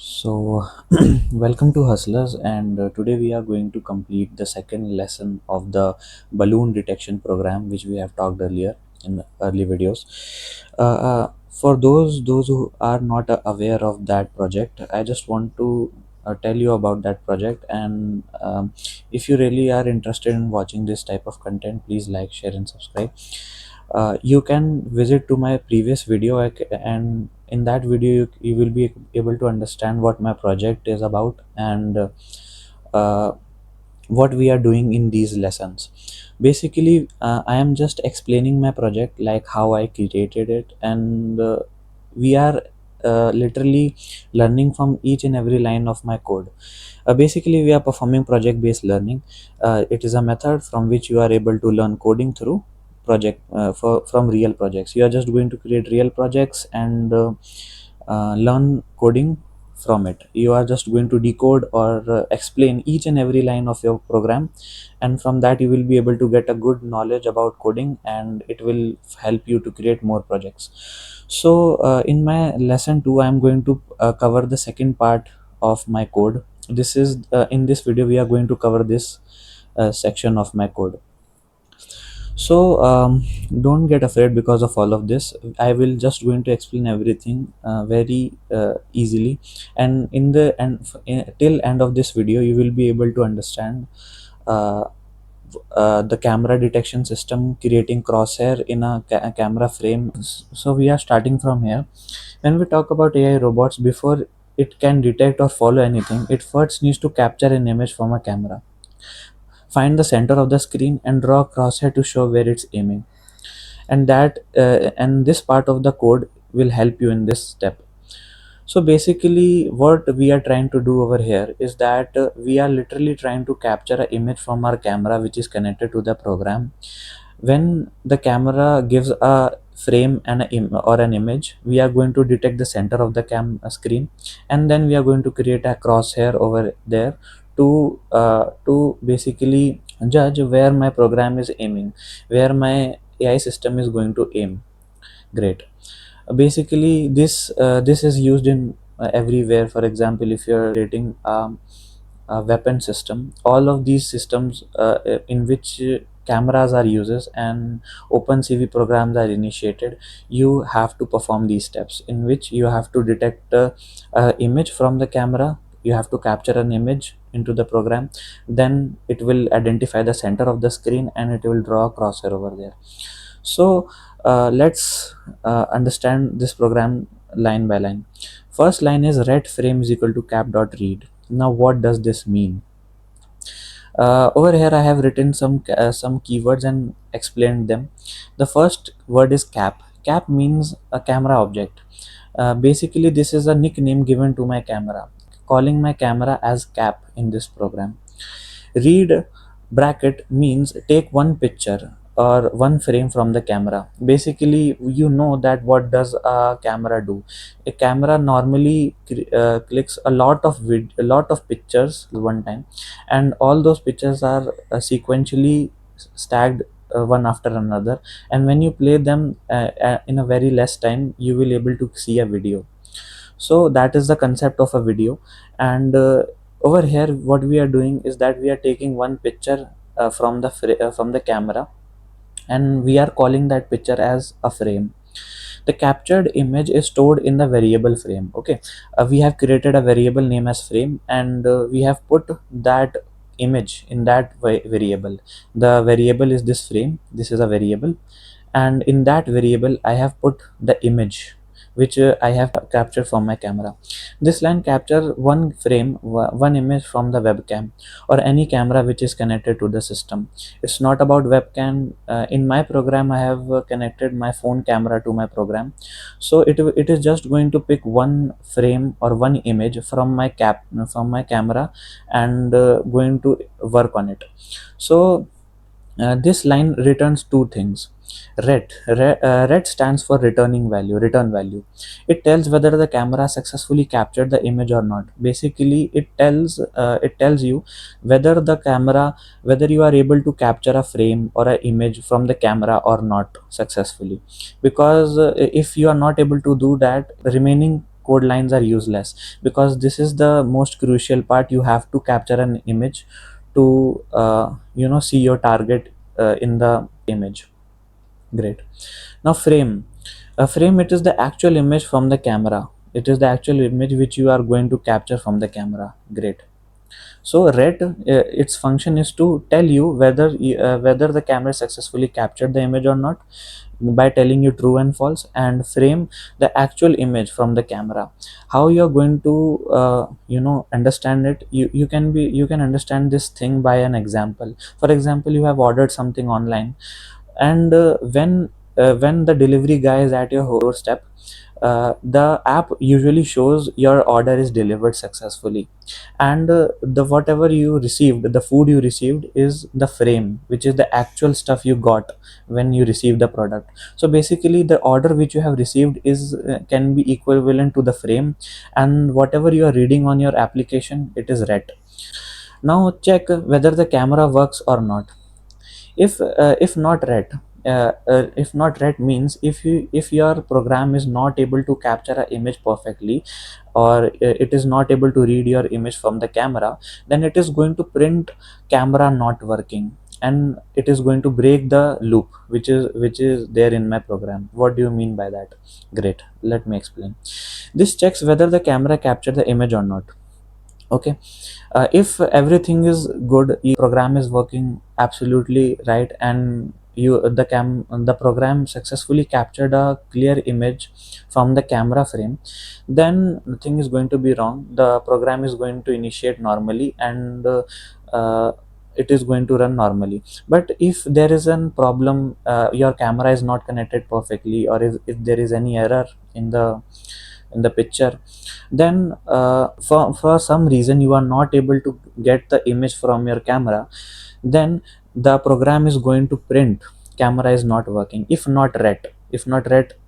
So, welcome to Hustlers, and today we are going to complete the second lesson of the balloon detection program, which we have talked earlier in early videos. For those who are not aware of that project, I just want to tell you about that project. And if you really are interested in watching this type of content, please like, share, and subscribe. You can visit to my previous video, and in that video you will be able to understand what my project is about, and uh, what we are doing in these lessons. Basically, I am just explaining my project, like how I created it, and we are literally learning from each and every line of my code. Basically, we are performing project based learning. It is a method from which you are able to learn coding through project from real projects. You are just going to create real projects and learn coding from it. You are just going to decode or explain each and every line of your program, and from that you will be able to get a good knowledge about coding, and it will help you to create more projects. So in my lesson 2, I am going to cover the second part of my code. This is in this video we are going to cover this section of my code. So don't get afraid because of all of this. I will just going to explain everything very easily, and in the end, till end of this video you will be able to understand uh, the camera detection system, creating crosshair in a camera frame. So we are starting from here. When we talk about AI robots, before it can detect or follow anything, it first needs to capture an image from a camera, find the center of the screen, and draw a crosshair to show where it's aiming. And this part of the code will help you in this step. So basically what we are trying to do over here is that we are literally trying to capture an image from our camera which is connected to the program. When the camera gives a frame and or an image, we are going to detect the center of the screen, and then we are going to create a crosshair over there to basically judge where my program is aiming, where my AI system is going to aim. Great. Basically this is used in everywhere. For example, if you're creating a weapon system, all of these systems in which cameras are used and OpenCV programs are initiated, you have to perform these steps in which you have to detect image from the camera. You have to capture an image into the program, then it will identify the center of the screen and it will draw a crosshair over there. So let's understand this program line by line. First line is ret frame is equal to cap dot read. Now what does this mean? Over here I have written some keywords and explained them. The first word is cap. Cap means a camera object. Basically this is a nickname given to my camera, calling my camera as cap in this program. Read bracket means take one picture or one frame from the camera. Basically, you know that what does a camera do. A camera normally clicks a lot of pictures one time, and all those pictures are sequentially stacked one after another, and when you play them in a very less time, you will able to see a video. So that is the concept of a video. And over here what we are doing is that we are taking one picture from the camera, and we are calling that picture as a frame. The captured image is stored in the variable frame. Okay, we have created a variable name as frame, and we have put that image in that variable. The variable is this frame, this is a variable, and in that variable I have put the image which I have captured from my camera. This line capture one frame, one image from the webcam or any camera which is connected to the system. It's not about webcam. In my program I have connected my phone camera to my program, so it is just going to pick one frame or one image from my camera, and going to work on it. So this line returns two things. Ret stands for return value. It tells whether the camera successfully captured the image or not. Basically it tells you whether whether you are able to capture a frame or an image from the camera or not successfully. Because if you are not able to do that, remaining code lines are useless, because this is the most crucial part. You have to capture an image to see your target in the image. Great. Now frame. A frame, it is the actual image from the camera. It is the actual image which you are going to capture from the camera. Great. So ret, its function is to tell you whether the camera successfully captured the image or not, by telling you true and false. And frame, the actual image from the camera. How you are going to understand it? You can understand this thing by an example. For example, you have ordered something online, and when the delivery guy is at your doorstep, the app usually shows your order is delivered successfully, and the whatever you received, the food you received, is the frame, which is the actual stuff you got when you received the product. So basically, the order which you have received is can be equivalent to the frame, and whatever you are reading on your application, it is ret. Now check whether the camera works or not. If not ret, if not ret means if your program is not able to capture an image perfectly, or it is not able to read your image from the camera, then it is going to print camera not working, and it is going to break the loop which is there in my program. What do you mean by that? Great, let me explain. This checks whether the camera captured the image or not. Okay. If everything is good, your program is working absolutely right, and the program successfully captured a clear image from the camera frame, then nothing is going to be wrong. The program is going to initiate normally, and uh, it is going to run normally. But if there is a problem, your camera is not connected perfectly, or if there is any error in the picture, then for some reason you are not able to get the image from your camera, then the program is going to print camera is not working. If not ret,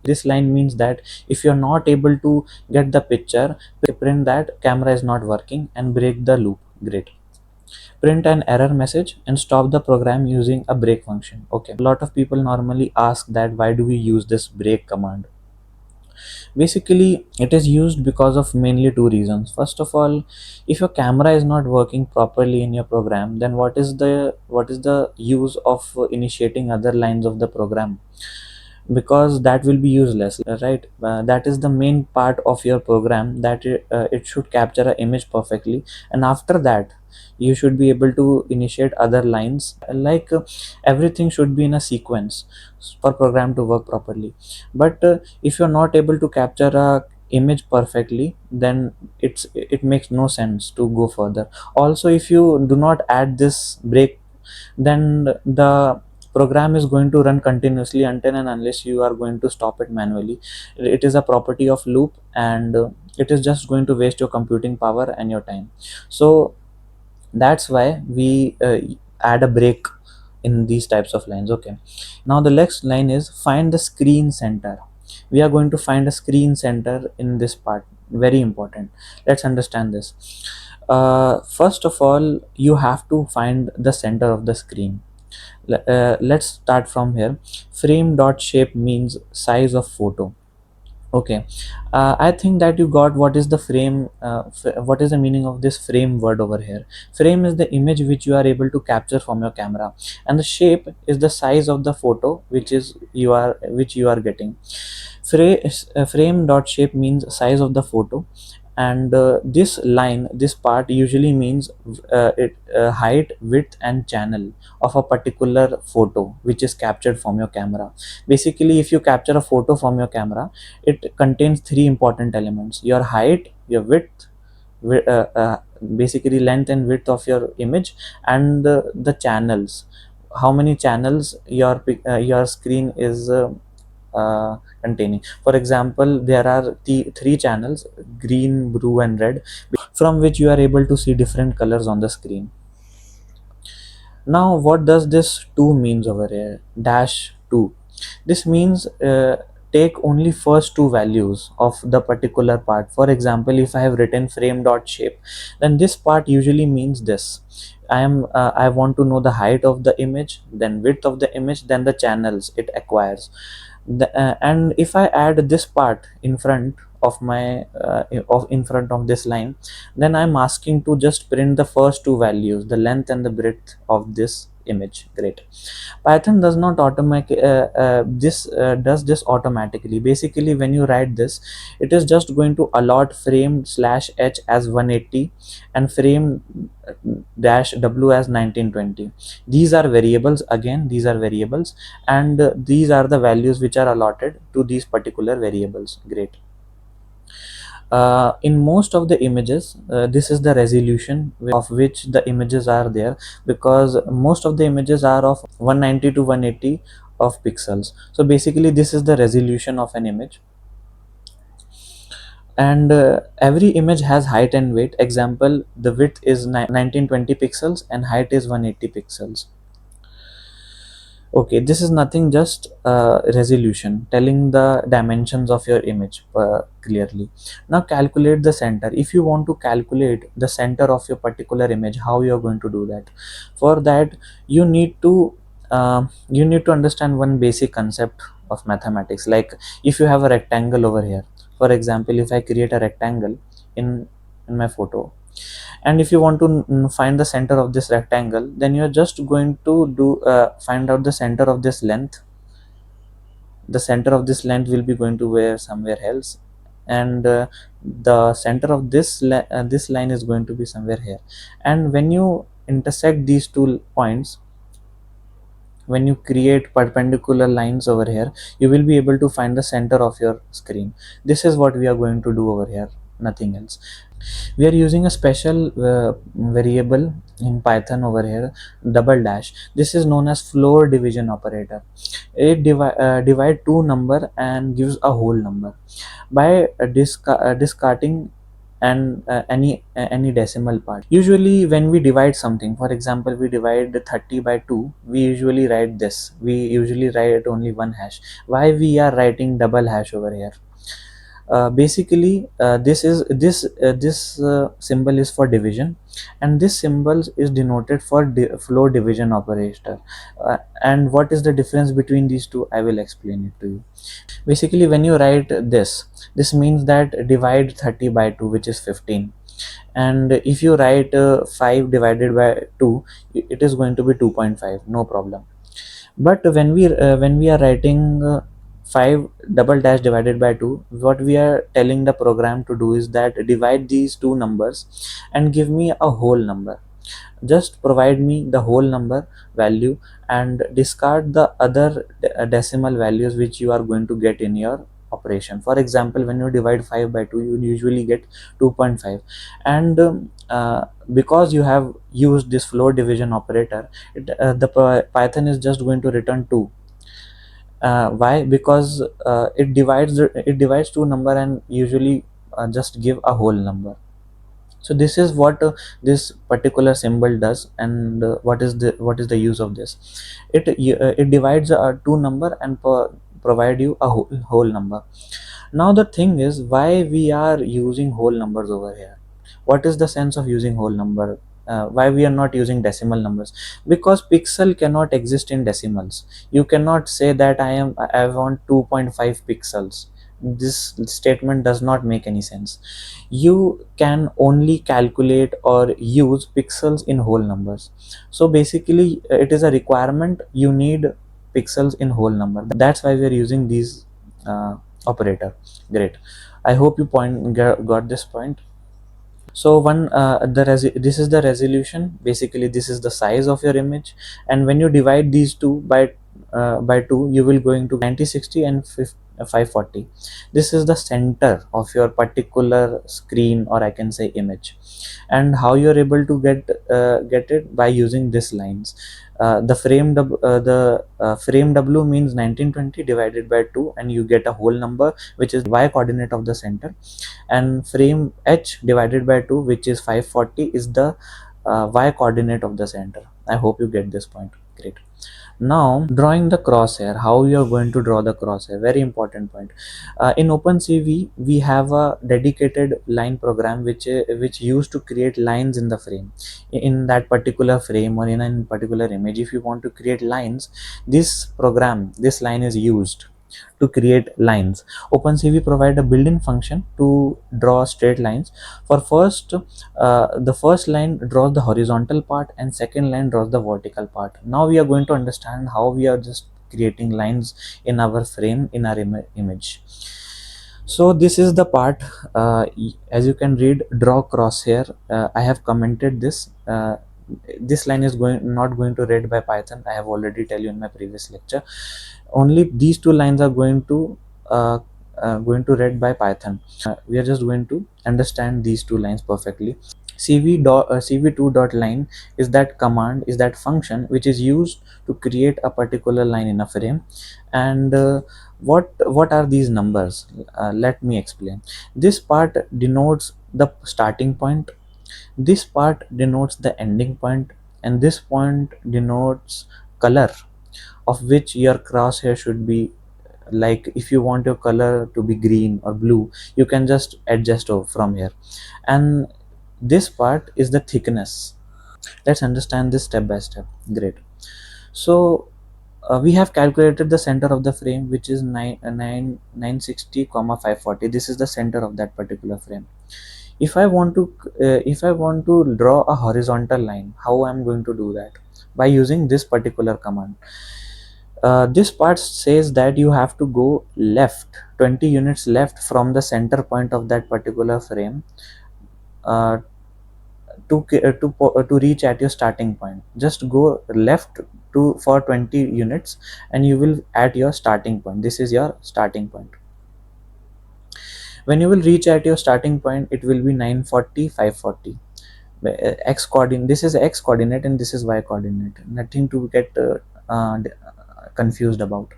this line means that if you're not able to get the picture, print that camera is not working and break the loop. Great. Print an error message and stop the program using a break function. Okay, a lot of people normally ask that why do we use this break command. Basically, it is used because of mainly two reasons. First of all, if your camera is not working properly in your program, then what is the use of initiating other lines of the program? Because that will be useless, right? That is the main part of your program, that it should capture an image perfectly, and after that you should be able to initiate other lines, like everything should be in a sequence for program to work properly. But if you're not able to capture a image perfectly, then it makes no sense to go further. Also, if you do not add this break, then the program is going to run continuously until and unless you are going to stop it manually. It is a property of loop, and it is just going to waste your computing power and your time. So that's why we add a break in these types of lines. Okay. Now the next line is find the screen center. We are going to find a screen center in this part. Very important. Let's understand this. First of all, you have to find the center of the screen. Let's start from here. Frame dot shape means size of photo. Okay. I think that you got what is the frame, what is the meaning of this frame word over here. Frame is the image which you are able to capture from your camera, and the shape is the size of the photo which you are getting. Frame dot shape means size of the photo, and this part usually means it height, width, and channel of a particular photo which is captured from your camera. Basically, if you capture a photo from your camera, it contains three important elements: your height, your width, wi- uh, uh, basically length and width of your image, and the channels, how many channels your screen is containing. For example, there are the three channels: green, blue, and red, from which you are able to see different colors on the screen. Now, what does this 2 means over here? Dash 2. This means take only first two values of the particular part. For example, if I have written frame dot shape, then this part usually means this. I want to know the height of the image, then width of the image, then the channels it acquires. And if I add this part in front of my of in front of this line, then I'm asking to just print the first two values, the length and the breadth of this image. Great. Python does not automatic this does this automatically. Basically, when you write this, it is just going to allot frame slash h as 180 and frame dash w as 1920. These are variables. Again, these are variables, and these are the values which are allotted to these particular variables. Great. In most of the images, this is the resolution of which the images are there, because most of the images are of 190 to 180 of pixels. So basically, this is the resolution of an image, and every image has height and weight. Example, the width is 1920 pixels and height is 180 pixels. Okay, this is nothing, just resolution telling the dimensions of your image clearly. Now calculate the center. If you want to calculate the center of your particular image, how you are going to do that? For that, you need to understand one basic concept of mathematics. Like, if you have a rectangle over here, for example, if I create a rectangle in my photo, and if you want to find the center of this rectangle, then you're just going to do find out the center of this length. The center of this length will be going to where somewhere else, and the center of this line is going to be somewhere here. And when you intersect these two points, when you create perpendicular lines over here, you will be able to find the center of your screen. This is what we are going to do over here, nothing else. We are using a special variable in Python over here, double dash. This is known as floor division operator. It divide two number and gives a whole number by discarding and any decimal part. Usually when we divide something, for example, we divide 30 by 2, we usually write this, we usually write only one hash. Why we are writing double hash over here? Basically, this symbol is for division, and this symbol is denoted for floor division operator. And what is the difference between these two? I will explain it to you. Basically, when you write this means that divide 30 by 2, which is 15. And if you write 5 divided by 2, it is going to be 2.5, no problem. But when we are writing 5 double dash divided by 2, what we are telling the program to do is that divide these two numbers and give me a whole number. Just provide me the whole number value and discard the other decimal values which you are going to get in your operation. For example, when you divide 5 by 2, you usually get 2.5. And because you have used this floor division operator, Python is just going to return 2. Why? Because it divides two number and usually just give a whole number. So this is what this particular symbol does, and what is the use of this? It divides two number and provide you a whole number. Now the thing is, why we are using whole numbers over here? What is the sense of using whole number? Why we are not using decimal numbers? Because pixel cannot exist in decimals. You cannot say that I want 2.5 pixels. This statement does not make any sense. You can only calculate or use pixels in whole numbers. So basically, it is a requirement. You need pixels in whole number. That's why we are using these operator. Great. I hope you got this point. So this is the resolution. Basically, this is the size of your image, and when you divide these two by 2, you will going to 9060 and 540. This is the center of your particular screen, or I can say image. And how you are able to get it? By using these lines. The frame w means 1920 divided by 2, and you get a whole number, which is y coordinate of the center. And frame h divided by 2, which is 540, is the y coordinate of the center. I hope you get this point. Great. Now drawing the crosshair, how you are going to draw the crosshair? Very important point. In OpenCV, we have a dedicated line program which used to create lines in the frame. In that particular frame or in a particular image, if you want to create lines, this line is used. to create lines. OpenCV provide a built-in function to draw straight lines. For first, the first line draws the horizontal part and second line draws the vertical part. Now we are going to understand how we are just creating lines in our frame, in our image. So this is the part, as you can read, draw crosshair. I have commented this. This line is not going to read by Python. I have already tell you in my previous lecture. Only these two lines are going to read by Python. We are just going to understand these two lines perfectly. cv2 dot line is that command, is that function which is used to create a particular line in a frame. And what are these numbers? Let me explain. This part denotes the starting point, this part denotes the ending point, and this point denotes color of which your crosshair should be. Like if you want your color to be green or blue, you can just adjust from here. And this part is the thickness. Let's understand this step by step. Great. So we have calculated the center of the frame, which is 960 comma 540. This is the center of that particular frame. If I want to draw a horizontal line, how I'm going to do that? By using this particular command. This part says that you have to go left 20 units left from the center point of that particular frame, uh, to reach at your starting point. Just go left to for 20 units and you will at your starting point. This is your starting point. When you will reach at your starting point, it will be 940 540. X coordinate, this is X coordinate and this is Y coordinate, nothing to get confused about.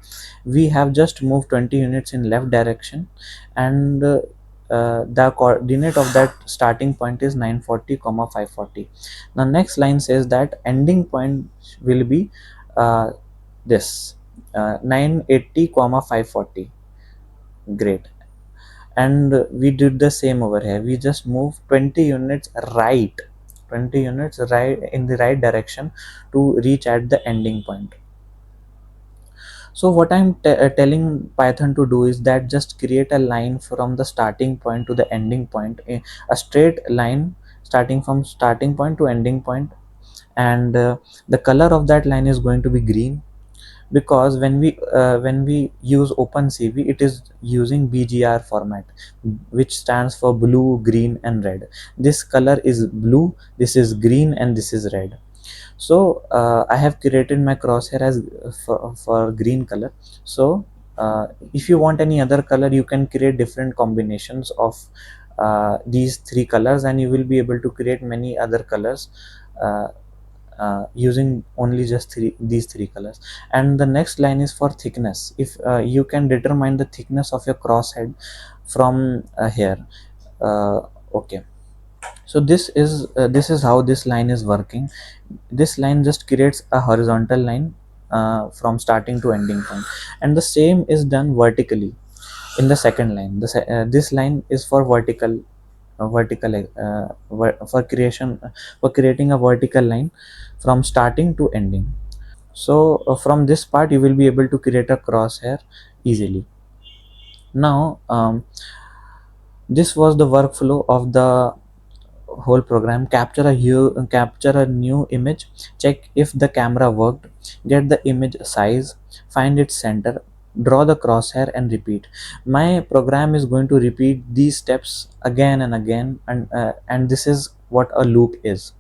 We have just moved 20 units in left direction, and the coordinate of that starting point is 940 comma 540. Now next line says that ending point will be uh, this 980 comma 540. Great. And we did the same over here. We just moved 20 units right, 20 units right in the right direction to reach at the ending point. So what I'm telling Python to do is that just create a line from the starting point to the ending point, a straight line starting from starting point to ending point. And the color of that line is going to be green, because when we use OpenCV, it is using BGR format, which stands for blue, green and red. This color is blue, this is green and this is red. So I have created my crosshair as for green color. So if you want any other color, you can create different combinations of these three colors, and you will be able to create many other colors uh, using only just these three colors. And the next line is for thickness. If you can determine the thickness of your crosshead from here. uh, okay. So this is how this line is working. This line just creates a horizontal line from starting to ending point, and the same is done vertically in the second line. This line is for for creating a vertical line from starting to ending. So from this part you will be able to create a crosshair easily. Now this was the workflow of the whole program. Capture a new image, check if the camera worked, get the image size, find its center, draw the crosshair and repeat. My program is going to repeat these steps again and again, and this is what a loop is,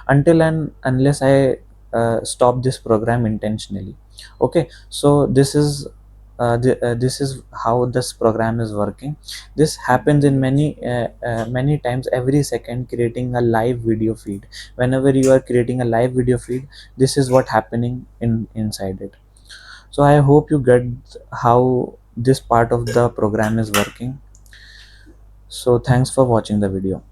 until and unless I stop this program intentionally. Okay. So this is how this program is working. This happens in many times every second, creating a live video feed. Whenever you are creating a live video feed, this is what happening inside it. So I hope you get how this part of the program is working. So thanks for watching the video.